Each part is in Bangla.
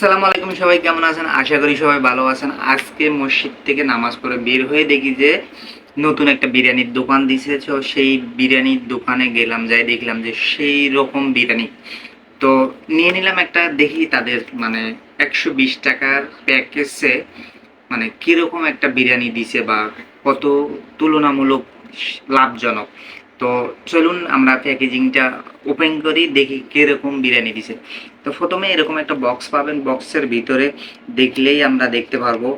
আসসালামু আলাইকুম, সবাই কেমন আছেন? আশা করি সবাই ভালো আছেন। আজকে মসজিদ থেকে নামাজ পড়ে বের হয়ে দেখি যে নতুন একটা বিরিয়ানির দোকান দিছে। তো সেই বিরিয়ানির দোকানে গেলাম, যাই দেখলাম যে সেই রকম বিরিয়ানি। তো নিয়ে নিলাম একটা, দেখি তাদের মানে 120 টাকার প্যাকেজে মানে কিরকম একটা বিরিয়ানি দিছে বা কত তুলনামূলক লাভজনক। তো চলুন আমরা প্যাকেজিংটা ওপেন করি, দেখি কিরকম বিরিয়ানি দিছে। তো প্রথমে এরকম একটা বক্স পাবেন, বক্সের ভিতরে দেখলেই আমরা দেখতে পারবো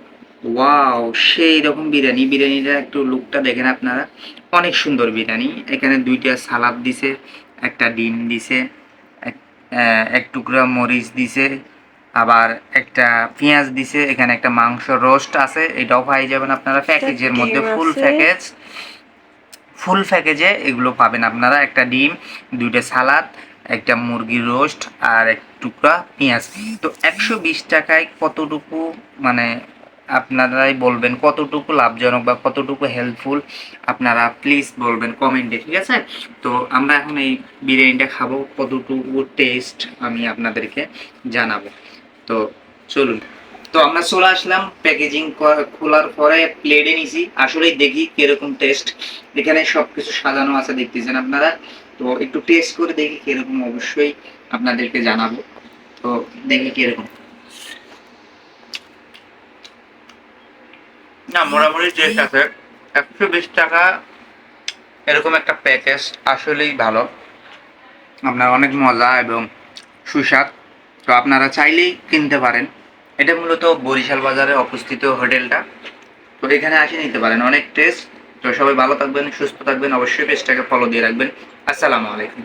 ওয়াও সেই রকম বিরিয়ানি। বিরিয়ানিটা একটু লুকটা দেখেন আপনারা, অনেক সুন্দর বিরিয়ানি। এখানে দুইটা সালাদ দিছে, একটা ডিম দিছে, এক টুকরা মরিচ দিছে, আবার একটা পেঁয়াজ দিছে, এখানে একটা মাংস রোস্ট আছে, এটাও পাই যাবেন আপনারা প্যাকেজের মধ্যে। ফুল প্যাকেজে এগুলো পাবেন আপনারা। একটা ডিম, দুইটা সালাদ, একটা মুরগির রোস্ট আর এক টুকরা পেঁয়াজ। তো 120 টাকায় কতটুকু মানে আপনারাই বলবেন কতটুকু লাভজনক বা কতটুকু হেল্পফুল, আপনারা প্লিজ বলবেন কমেন্টে, ঠিক আছে? তো আমরা এখন এই বিরিয়ানিটা খাবো, কতটুকু টেস্ট আমি আপনাদেরকে জানাবো। তো চলুন। তো আমরা চলে আসলাম, প্যাকেজিং খোলার পরে প্লেটে নিছি, আসলেই দেখি কিরকম টেস্ট। এখানে সবকিছু সাজানো আছে দেখতেছেন আপনারা। তো একটু টেস্ট করে দেখি কিরকম, অবশ্যই আপনাদেরকে জানাবো। তো দেখি কিরকম। না, মোটামুটি টেস্ট আছে। 120 টাকা এরকম একটা প্যাকেজ আসলেই ভালো, আপনার অনেক মজা এবং সুস্বাদ। তো আপনারা চাইলেই কিনতে পারেন। এটা মূলত বরিশাল বাজারে অবস্থিত হোটেলটা। তো এখানে আসে নিতে পারেন, অনেক টেস্ট। তো সবাই ভালো থাকবেন, সুস্থ থাকবেন, অবশ্যই পেজটাকে ফলো দিয়ে রাখবেন। আসসালামু আলাইকুম।